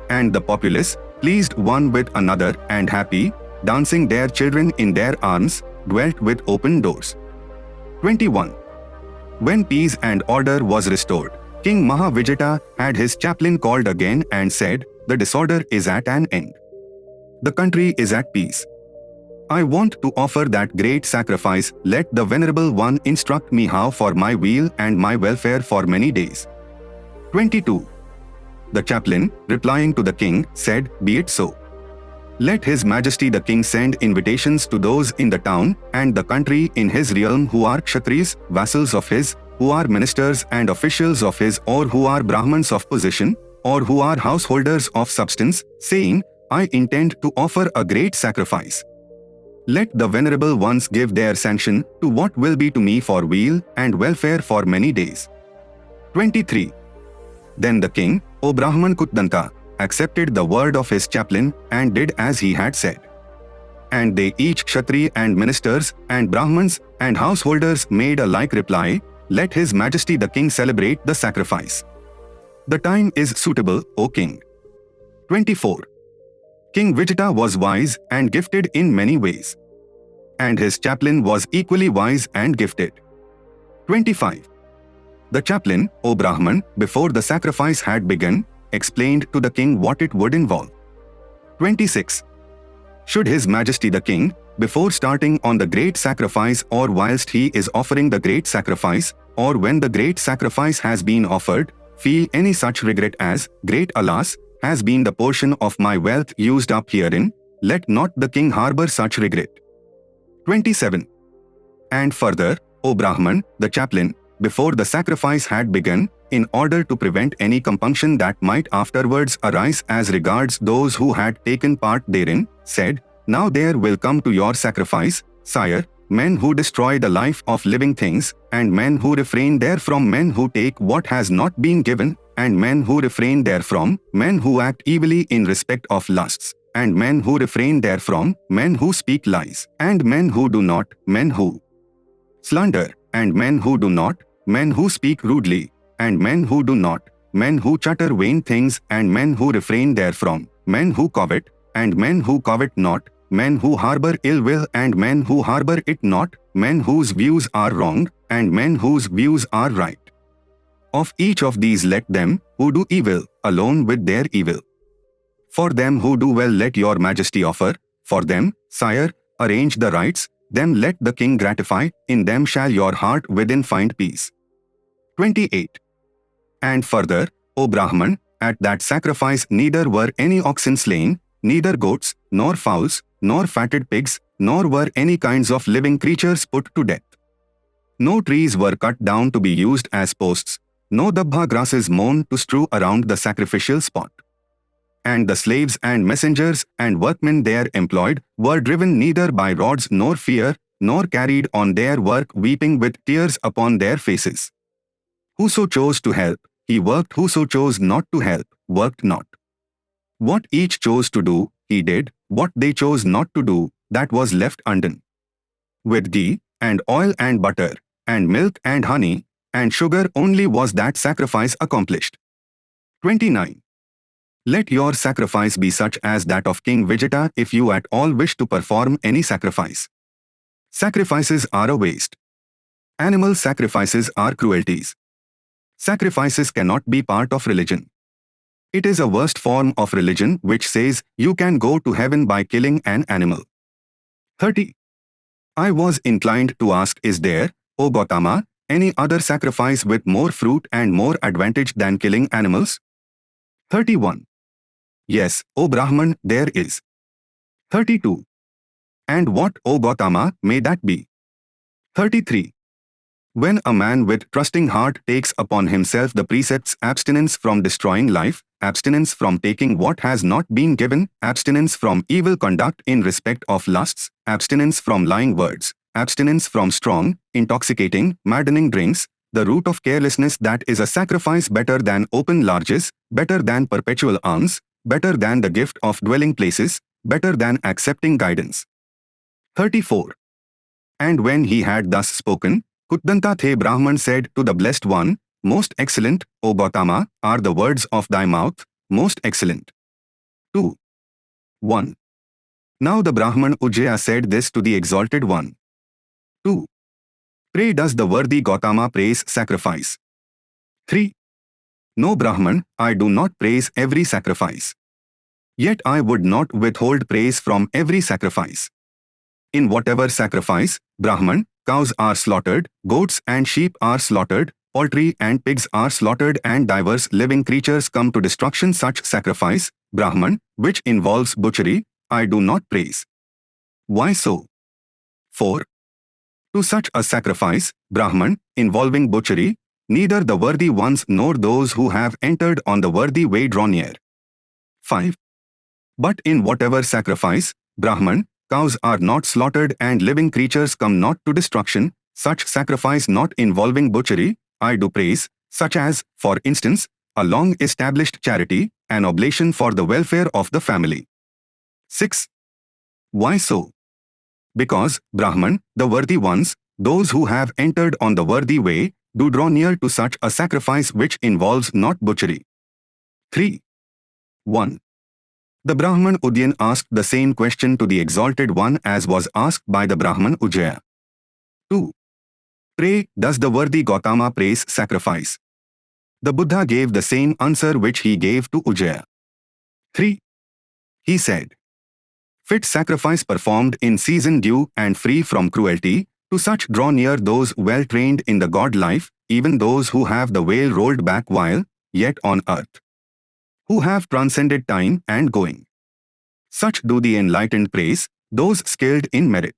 And the populace, pleased one with another and happy, dancing their children in their arms, dwelt with open doors. 21. When peace and order was restored, King Mahavijata had his chaplain called again and said, "The disorder is at an end. The country is at peace. I want to offer that great sacrifice. Let the Venerable One instruct me how for my weal and my welfare for many days." 22. The chaplain, replying to the king, said, "Be it so. Let His Majesty the King send invitations to those in the town and the country in his realm who are Kshatriyas, vassals of his, who are ministers and officials of his, or who are Brahmans of position, or who are householders of substance, saying, 'I intend to offer a great sacrifice. Let the Venerable Ones give their sanction to what will be to me for weal and welfare for many days.' 23. Then the king, O Brahman Kutdanta, accepted the word of his chaplain and did as he had said. And they each Kshatriya and ministers and Brahmans and householders made a like reply, 'Let His Majesty the King celebrate the sacrifice. The time is suitable, O King.' 24. King Vijita was wise and gifted in many ways. And his chaplain was equally wise and gifted. 25. The chaplain, O Brahman, before the sacrifice had begun, explained to the king what it would involve. 26. Should His Majesty the King, before starting on the great sacrifice or whilst he is offering the great sacrifice, or when the great sacrifice has been offered, feel any such regret as, 'Great alas, has been the portion of my wealth used up herein,' let not the king harbor such regret. 27. And further, O Brahman, the chaplain, before the sacrifice had begun, in order to prevent any compunction that might afterwards arise as regards those who had taken part therein, said, 'Now there will come to your sacrifice, sire, men who destroy the life of living things, and men who refrain therefrom, men who take what has not been given, and men who refrain therefrom, men who act evilly in respect of lusts, and men who refrain therefrom, men who speak lies, and men who do not, men who slander, and men who do not, men who speak rudely, and men who do not, men who chatter vain things, and men who refrain therefrom, men who covet, and men who covet not, men who harbor ill will, and men who harbor it not, men whose views are wrong, and men whose views are right. Of each of these let them who do evil alone with their evil. For them who do well let your majesty offer, for them, sire, arrange the rites, them let the king gratify, in them shall your heart within find peace. 28. And further, O Brahman, at that sacrifice neither were any oxen slain, neither goats, nor fowls, nor fatted pigs, nor were any kinds of living creatures put to death. No trees were cut down to be used as posts, no dabha grasses mown to strew around the sacrificial spot. And the slaves and messengers and workmen there employed were driven neither by rods nor fear, nor carried on their work weeping with tears upon their faces. Whoso chose to help, he worked, whoso chose not to help, worked not. What each chose to do, he did, what they chose not to do, that was left undone. With ghee, and oil and butter, and milk and honey, and sugar only was that sacrifice accomplished. 29. Let your sacrifice be such as that of King Vijayata if you at all wish to perform any sacrifice. Sacrifices are a waste. Animal sacrifices are cruelties. Sacrifices cannot be part of religion. It is a worst form of religion which says you can go to heaven by killing an animal. 30. I was inclined to ask, is there, O Gautama, any other sacrifice with more fruit and more advantage than killing animals? 31. Yes, O Brahman, there is. 32. And what, O Gautama, may that be? 33. When a man with trusting heart takes upon himself the precepts abstinence from destroying life, abstinence from taking what has not been given, abstinence from evil conduct in respect of lusts, abstinence from lying words, abstinence from strong, intoxicating, maddening drinks, the root of carelessness, that is a sacrifice better than open largesse, better than perpetual alms, better than the gift of dwelling places, better than accepting guidance. 34. And when he had thus spoken, Kutdantathe Brahman said to the Blessed One, Most excellent, O Gautama, are the words of thy mouth, most excellent. 2. 1. Now the Brahman Ujjaya said this to the Exalted One. 2. Pray does the worthy Gautama praise sacrifice? 3. No Brahman, I do not praise every sacrifice. Yet I would not withhold praise from every sacrifice. In whatever sacrifice, Brahman, cows are slaughtered, goats and sheep are slaughtered, poultry and pigs are slaughtered, and diverse living creatures come to destruction, such sacrifice, Brahman, which involves butchery, I do not praise. Why so? 4. To such a sacrifice, Brahman, involving butchery, neither the worthy ones nor those who have entered on the worthy way draw near. 5. But in whatever sacrifice, Brahman, cows are not slaughtered and living creatures come not to destruction, such sacrifice not involving butchery, I do praise, such as, for instance, a long-established charity, an oblation for the welfare of the family. 6. Why so? Because, Brahman, the worthy ones, those who have entered on the worthy way, do draw near to such a sacrifice which involves not butchery. 3. 1. The Brahman Udyan asked the same question to the Exalted One as was asked by the Brahman Ujjaya. 2. Pray, does the worthy Gautama praise sacrifice? The Buddha gave the same answer which he gave to Ujjaya. 3. He said, fit sacrifice performed in season due and free from cruelty, to such draw near those well trained in the God life, even those who have the veil rolled back while yet on earth, who have transcended time and going. Such do the enlightened praise, those skilled in merit.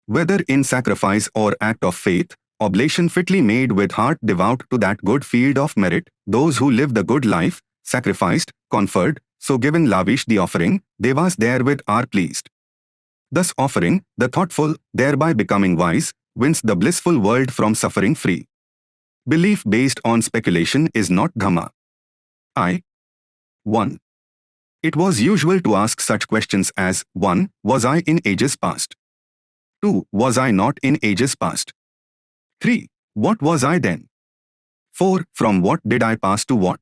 Whether in sacrifice or act of faith, oblation fitly made with heart devout to that good field of merit, those who live the good life, sacrificed, conferred, so given lavish the offering, devas therewith are pleased. Thus offering, the thoughtful, thereby becoming wise, wins the blissful world from suffering free. Belief based on speculation is not Dhamma. 1. It was usual to ask such questions as 1. Was I in ages past? 2. Was I not in ages past? 3. What was I then? 4. From what did I pass to what?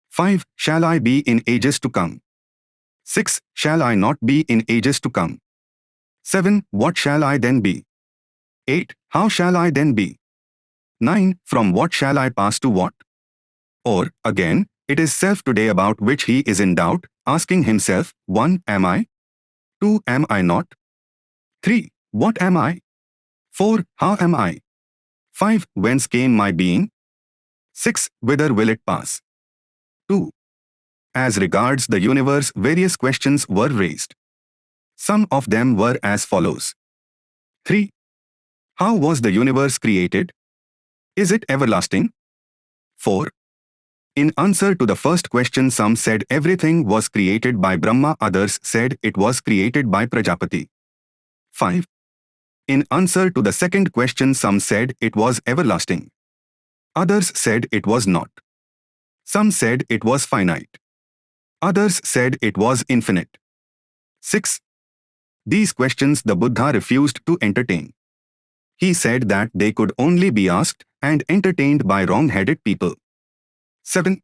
5. Shall I be in ages to come? 6. Shall I not be in ages to come? 7. What shall I then be? 8. How shall I then be? 9. From what shall I pass to what? Or, again, it is self today about which he is in doubt, asking himself, 1. Am I? 2. Am I not? 3. What am I? 4. How am I? 5. Whence came my being? 6. Whither will it pass? 2. As regards the universe, various questions were raised. Some of them were as follows. 3. How was the universe created? Is it everlasting? 4. In answer to the first question, some said everything was created by Brahma, others said it was created by Prajapati. 5. In answer to the second question, some said it was everlasting. Others said it was not. Some said it was finite. Others said it was infinite. 6. These questions the Buddha refused to entertain. He said that they could only be asked and entertained by wrong-headed people. 7.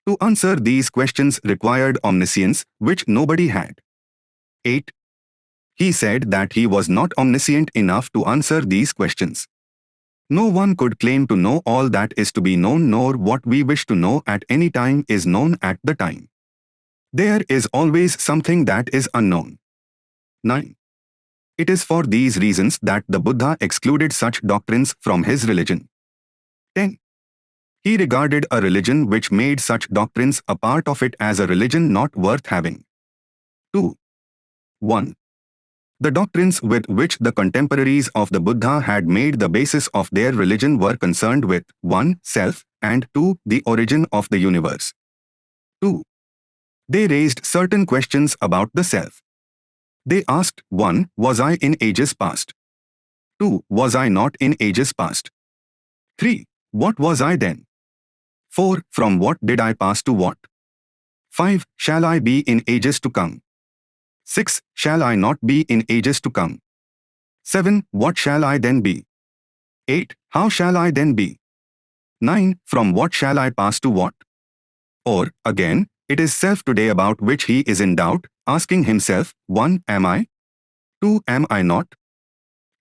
To answer these questions required omniscience, which nobody had. 8. He said that he was not omniscient enough to answer these questions. No one could claim to know all that is to be known, nor what we wish to know at any time is known at the time. There is always something that is unknown. 9. It is for these reasons that the Buddha excluded such doctrines from his religion. 10. He regarded a religion which made such doctrines a part of it as a religion not worth having. 2. 1. The doctrines with which the contemporaries of the Buddha had made the basis of their religion were concerned with 1. Self, and 2. The origin of the universe. 2. They raised certain questions about the self. They asked, 1. Was I in ages past? 2. Was I not in ages past? 3. What was I then? 4. From what did I pass to what? 5. Shall I be in ages to come? 6. Shall I not be in ages to come? 7. What shall I then be? 8. How shall I then be? 9. From what shall I pass to what? Or, again, it is self today about which he is in doubt, asking himself, 1. Am I? 2. Am I not?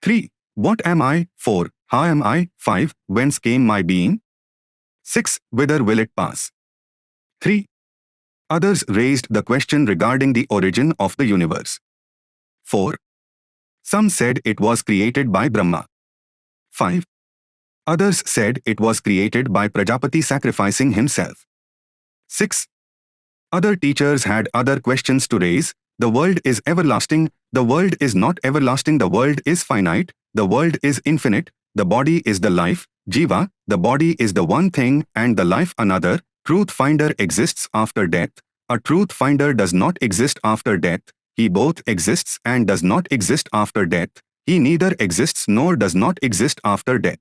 3. What am I? 4. How am I? 5. Whence came my being? 6. Whither will it pass? 3. Others raised the question regarding the origin of the universe. 4. Some said it was created by Brahma. 5. Others said it was created by Prajapati sacrificing himself. 6. Other teachers had other questions to raise. The world is everlasting, the world is not everlasting, the world is finite, the world is infinite, the body is the life, Jiva, the body is the one thing and the life another, truth finder exists after death, a truth finder does not exist after death, he both exists and does not exist after death, he neither exists nor does not exist after death.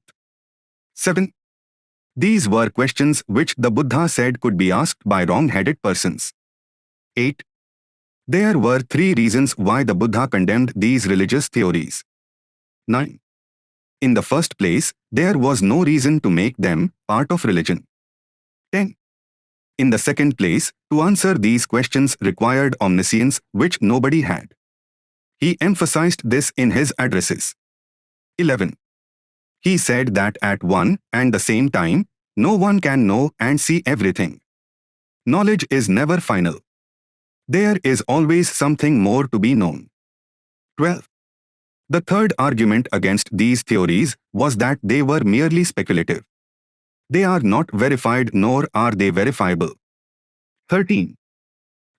7. These were questions which the Buddha said could be asked by wrong-headed persons. 8. There were 3 reasons why the Buddha condemned these religious theories. 9. In the first place, there was no reason to make them part of religion. 10. In the second place, to answer these questions required omniscience which nobody had. He emphasized this in his addresses. 11. He said that at one and the same time, no one can know and see everything. Knowledge is never final. There is always something more to be known. 12. The third argument against these theories was that they were merely speculative. They are not verified nor are they verifiable. 13.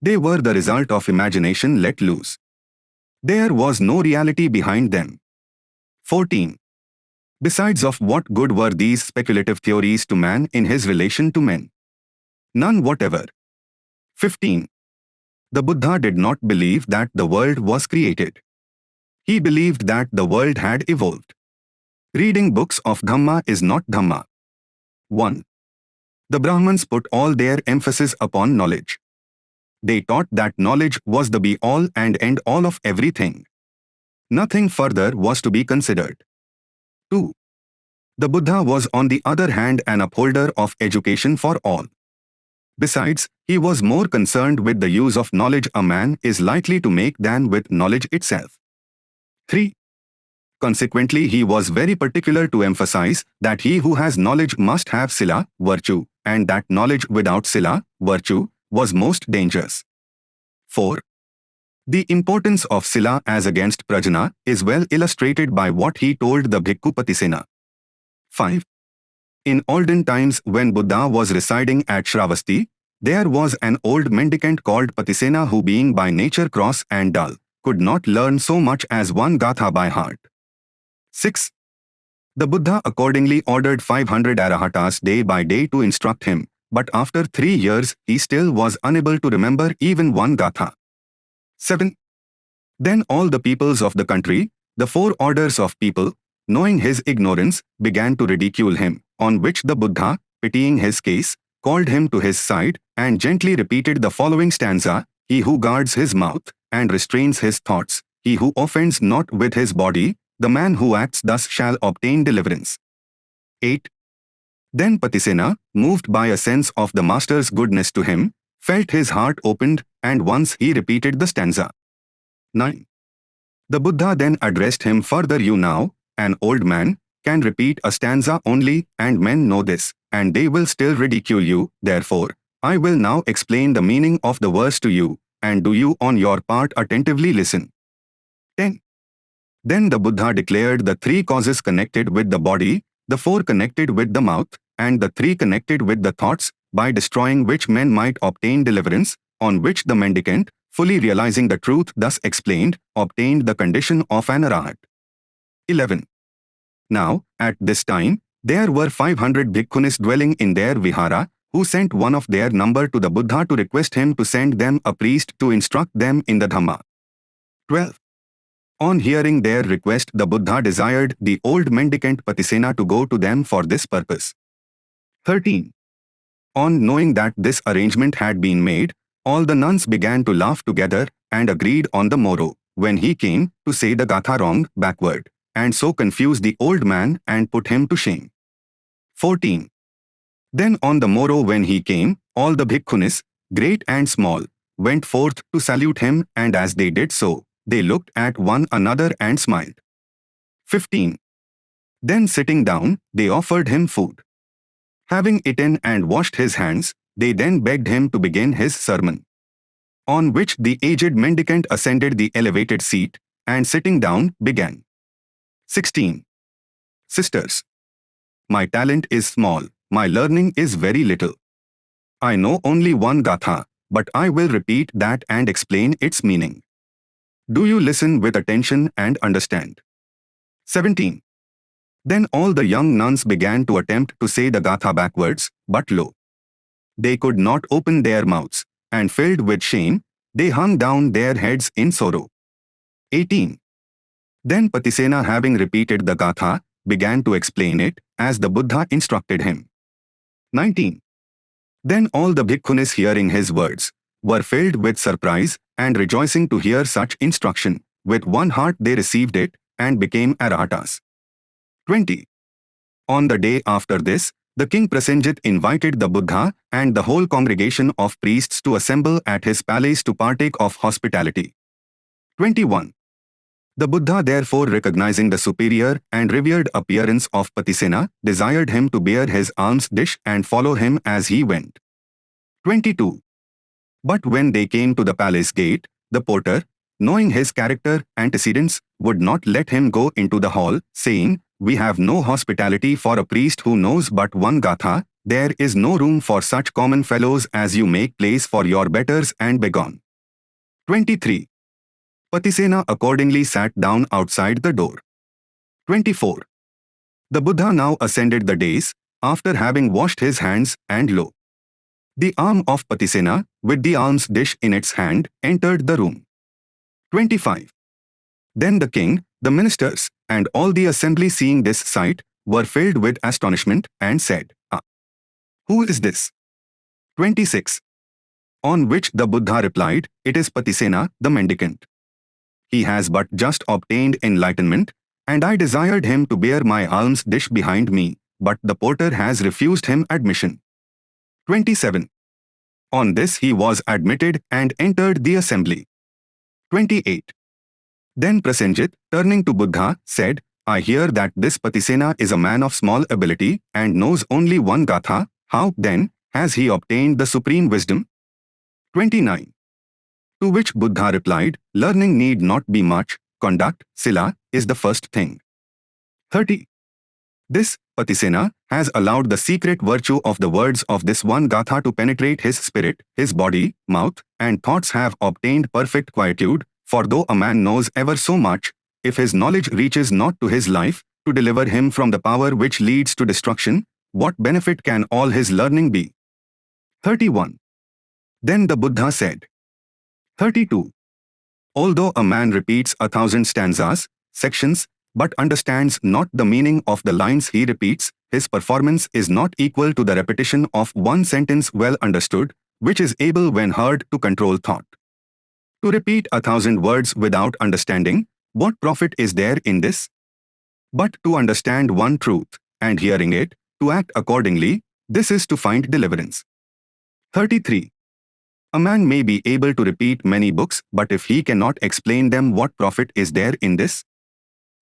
They were the result of imagination let loose. There was no reality behind them. 14. Besides, of what good were these speculative theories to man in his relation to men? None whatever. 15. The Buddha did not believe that the world was created. He believed that the world had evolved. Reading books of Dhamma is not Dhamma. 1. The Brahmins put all their emphasis upon knowledge. They taught that knowledge was the be-all and end-all of everything. Nothing further was to be considered. 2. The Buddha was on the other hand an upholder of education for all. Besides, he was more concerned with the use of knowledge a man is likely to make than with knowledge itself. 3. Consequently, he was very particular to emphasize that he who has knowledge must have sila, virtue, and that knowledge without sila, virtue, was most dangerous. 4. The importance of sila as against prajna is well illustrated by what he told the bhikkhu Patisena. 5. In olden times when Buddha was residing at Shravasti, there was an old mendicant called Patisena who, being by nature cross and dull, could not learn so much as one gatha by heart. 6. The Buddha accordingly ordered 500 arahatas day by day to instruct him, but after 3 years he still was unable to remember even one gatha. 7. Then all the peoples of the country, the 4 orders of people, knowing his ignorance, began to ridicule him, on which the Buddha, pitying his case, called him to his side and gently repeated the following stanza: He who guards his mouth and restrains his thoughts, he who offends not with his body, the man who acts thus shall obtain deliverance. 8. Then Patisena, moved by a sense of the master's goodness to him, felt his heart opened, and once he repeated the stanza. 9. The Buddha then addressed him further: You now, an old man, can repeat a stanza only, and men know this, and they will still ridicule you. Therefore, I will now explain the meaning of the verse to you, and do you on your part attentively listen. 10. Then the Buddha declared the 3 causes connected with the body, the 4 connected with the mouth, and the 3 connected with the thoughts, by destroying which men might obtain deliverance, on which the mendicant, fully realizing the truth thus explained, obtained the condition of an arahat. 11. Now, at this time, there were 500 bhikkhunis dwelling in their vihara, who sent one of their number to the Buddha to request him to send them a priest to instruct them in the Dhamma. 12. On hearing their request, the Buddha desired the old mendicant Patisena to go to them for this purpose. 13. On knowing that this arrangement had been made, all the nuns began to laugh together and agreed on the morrow, when he came, to say the gatha wrong, backward, and so confuse the old man and put him to shame. 14. Then on the morrow when he came, all the bhikkhunis, great and small, went forth to salute him, and as they did so, they looked at one another and smiled. 15. Then sitting down, they offered him food. Having eaten and washed his hands, they then begged him to begin his sermon. On which the aged mendicant ascended the elevated seat, and sitting down, began. 16. Sisters, my talent is small, my learning is very little. I know only one gatha, but I will repeat that and explain its meaning. Do you listen with attention and understand? 17. Then all the young nuns began to attempt to say the gatha backwards, but lo! They could not open their mouths, and filled with shame, they hung down their heads in sorrow. 18. Then Patisena, having repeated the gatha, began to explain it, as the Buddha instructed him. 19. Then all the bhikkhunis, hearing his words, were filled with surprise, and rejoicing to hear such instruction, with one heart they received it, and became arahatas. 20. On the day after this, the king Prasenjit invited the Buddha and the whole congregation of priests to assemble at his palace to partake of hospitality. 21. The Buddha, therefore, recognizing the superior and revered appearance of Patisena, desired him to bear his alms dish and follow him as he went. 22. But when they came to the palace gate, the porter, knowing his character antecedents, would not let him go into the hall, saying, We have no hospitality for a priest who knows but one gatha. There is no room for such common fellows as you. Make place for your betters and begone. 23. Patisena accordingly sat down outside the door. 24. The Buddha now ascended the dais, after having washed his hands, and lo! The arm of Patisena, with the alms dish in its hand, entered the room. 25. Then the king, the ministers, and all the assembly seeing this sight, were filled with astonishment, and said, "Ah, who is this?" 26. On which the Buddha replied, "It is Patisena, the mendicant. He has but just obtained enlightenment, and I desired him to bear my alms dish behind me, but the porter has refused him admission." 27. On this he was admitted and entered the assembly. 28. Then Prasenjit, turning to Buddha, said, "I hear that this Patisena is a man of small ability and knows only one gatha. How, then, has he obtained the supreme wisdom?" 29. To which Buddha replied, "Learning need not be much, conduct, sila, is the first thing." 30. This, Patisena, has allowed the secret virtue of the words of this one gatha to penetrate his spirit, his body, mouth, and thoughts have obtained perfect quietude, for though a man knows ever so much, if his knowledge reaches not to his life, to deliver him from the power which leads to destruction, what benefit can all his learning be? 31. Then the Buddha said. 32. Although a man repeats 1,000 stanzas, sections, but understands not the meaning of the lines he repeats, his performance is not equal to the repetition of one sentence well understood, which is able when heard to control thought. To repeat 1,000 words without understanding, what profit is there in this? But to understand one truth, and hearing it, to act accordingly, this is to find deliverance. 33. A man may be able to repeat many books, but if he cannot explain them, what profit is there in this?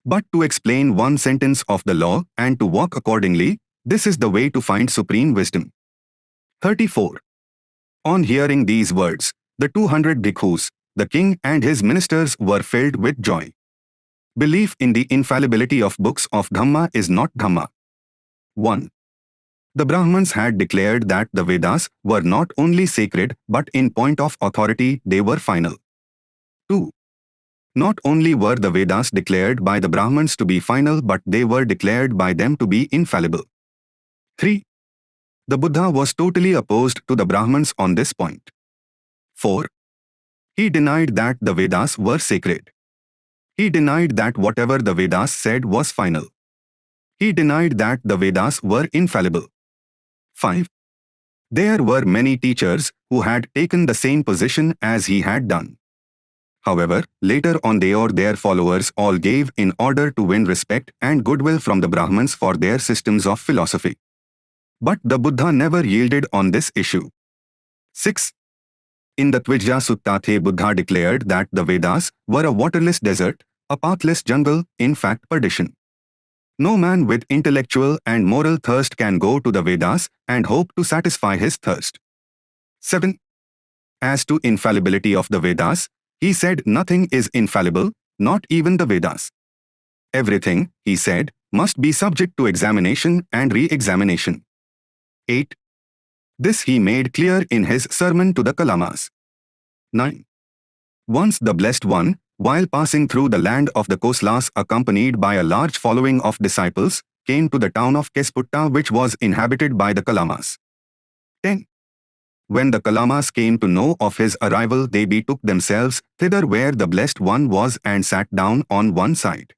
But to explain one sentence of the law and to walk accordingly, this is the way to find supreme wisdom. 34. On hearing these words, the 200 bhikkhus, the king and his ministers were filled with joy. Belief in the infallibility of books of Dhamma is not Dhamma. 1. The Brahmins had declared that the Vedas were not only sacred but in point of authority they were final. 2. Not only were the Vedas declared by the Brahmins to be final but they were declared by them to be infallible. 3. The Buddha was totally opposed to the Brahmins on this point. 4. He denied that the Vedas were sacred. He denied that whatever the Vedas said was final. He denied that the Vedas were infallible. 5. There were many teachers who had taken the same position as he had done. However, later on they or their followers all gave in order to win respect and goodwill from the Brahmins for their systems of philosophy. But the Buddha never yielded on this issue. 6. In the Tvijja Suttathe, Buddha declared that the Vedas were a waterless desert, a pathless jungle, in fact perdition. No man with intellectual and moral thirst can go to the Vedas and hope to satisfy his thirst. 7. As to infallibility of the Vedas, he said nothing is infallible, not even the Vedas. Everything, he said, must be subject to examination and re-examination. 8. This he made clear in his sermon to the Kalamas. 9. Once the Blessed One, while passing through the land of the Koslas accompanied by a large following of disciples, came to the town of Kesputta which was inhabited by the Kalamas. 10. When the Kalamas came to know of his arrival, they betook themselves thither where the Blessed One was and sat down on one side.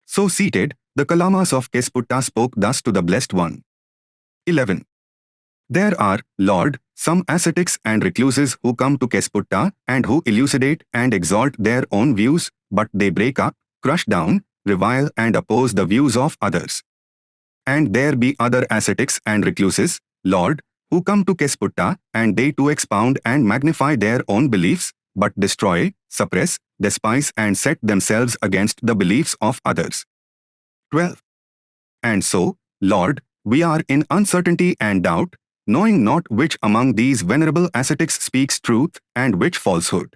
So seated, the Kalamas of Kesputta spoke thus to the Blessed One. 11. There are, Lord, some ascetics and recluses who come to Kesputta and who elucidate and exalt their own views, but they break up, crush down, revile and oppose the views of others. And there be other ascetics and recluses, Lord, who come to Kesputta and they too expound and magnify their own beliefs, but destroy, suppress, despise and set themselves against the beliefs of others. 12. And so, Lord, we are in uncertainty and doubt, knowing not which among these venerable ascetics speaks truth and which falsehood.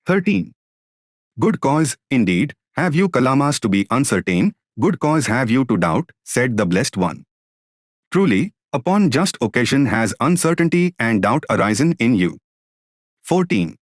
13. Good cause, indeed, have you Kalamas to be uncertain, good cause have you to doubt, said the Blessed One. Truly, upon just occasion has uncertainty and doubt arisen in you. 14.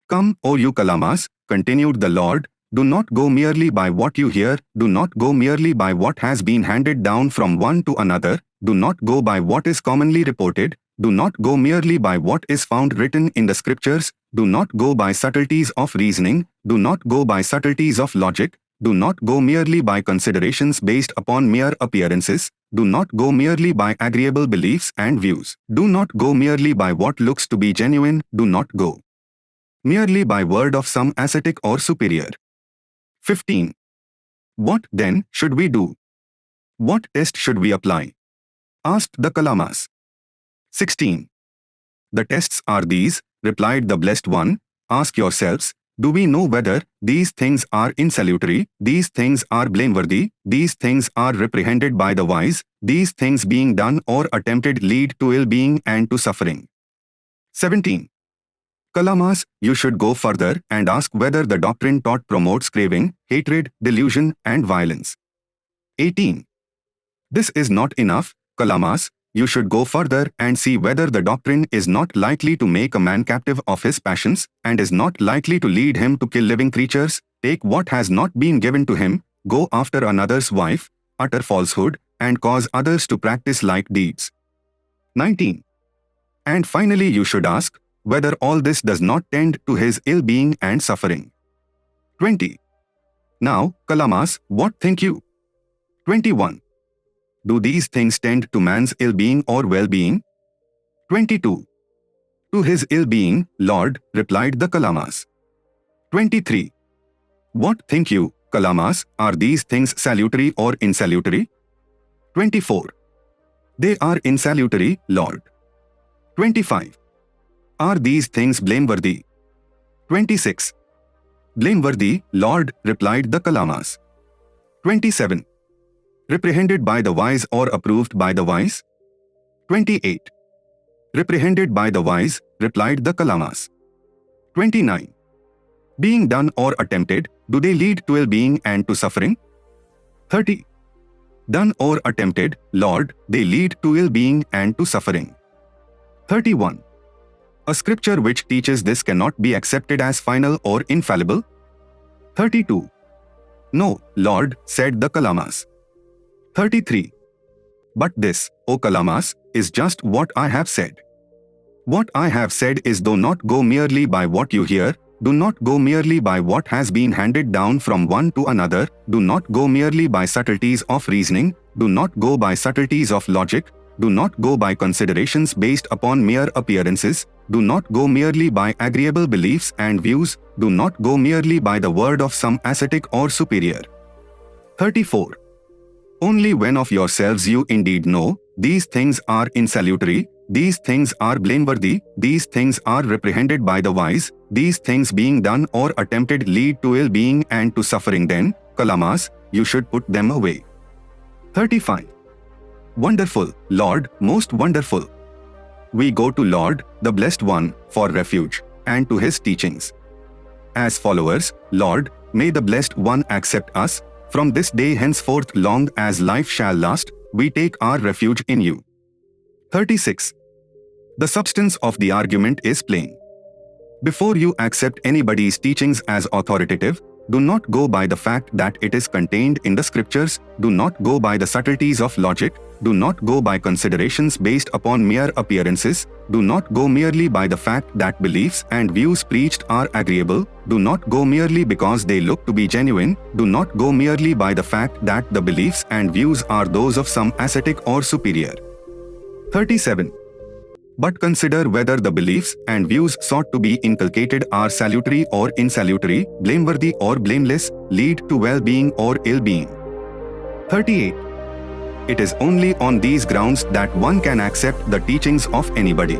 Come, O you Kalamas, continued the Lord, do not go merely by what you hear, do not go merely by what has been handed down from one to another, do not go by what is commonly reported, do not go merely by what is found written in the scriptures, do not go by subtleties of reasoning, do not go by subtleties of logic, do not go merely by considerations based upon mere appearances, do not go merely by agreeable beliefs and views, do not go merely by what looks to be genuine, do not go merely by word of some ascetic or superior. 15. What, then, should we do? What test should we apply? Asked the Kalamas. 16. The tests are these, replied the Blessed One. Ask yourselves, do we know whether these things are insalutary, these things are blameworthy, these things are reprehended by the wise, these things being done or attempted lead to ill-being and to suffering? 17. Kalamas, you should go further and ask whether the doctrine taught promotes craving, hatred, delusion, and violence. 18. This is not enough, Kalamas, you should go further and see whether the doctrine is not likely to make a man captive of his passions, and is not likely to lead him to kill living creatures, take what has not been given to him, go after another's wife, utter falsehood, and cause others to practice like deeds. 19. And finally you should ask whether all this does not tend to his ill-being and suffering. 20. Now, Kalamas, what think you? 21. Do these things tend to man's ill-being or well-being? 22. To his ill-being, Lord, replied the Kalamas. 23. What think you, Kalamas, are these things salutary or insalutary? 24. They are insalutary, Lord. 25. Are these things blameworthy? 26. Blameworthy, Lord, replied the Kalamas. 27. Reprehended by the wise or approved by the wise? 28. Reprehended by the wise, replied the Kalamas. 29. Being done or attempted, do they lead to ill-being and to suffering? 30. Done or attempted, Lord, they lead to ill-being and to suffering. 31. A scripture which teaches this cannot be accepted as final or infallible? 32. No, Lord, said the Kalamas. 33. But this, O Kalamas, is just what I have said. What I have said is, do not go merely by what you hear, do not go merely by what has been handed down from one to another, do not go merely by subtleties of reasoning, do not go by subtleties of logic, do not go by considerations based upon mere appearances, do not go merely by agreeable beliefs and views, do not go merely by the word of some ascetic or superior. 34. Only when of yourselves you indeed know, these things are insalutary, these things are blameworthy, these things are reprehended by the wise, these things being done or attempted lead to ill-being and to suffering, then, Kalamas, you should put them away. 35. Wonderful, Lord, most wonderful. We go to Lord, the Blessed One, for refuge, and to His teachings. As followers, Lord, may the Blessed One accept us. From this day henceforth, long as life shall last, we take our refuge in you. 36. The substance of the argument is plain. Before you accept anybody's teachings as authoritative, do not go by the fact that it is contained in the scriptures, do not go by the subtleties of logic, do not go by considerations based upon mere appearances, do not go merely by the fact that beliefs and views preached are agreeable, do not go merely because they look to be genuine, do not go merely by the fact that the beliefs and views are those of some ascetic or superior. 37. But consider whether the beliefs and views sought to be inculcated are salutary or insalutary, blameworthy or blameless, lead to well-being or ill-being. 38. It is only on these grounds that one can accept the teachings of anybody.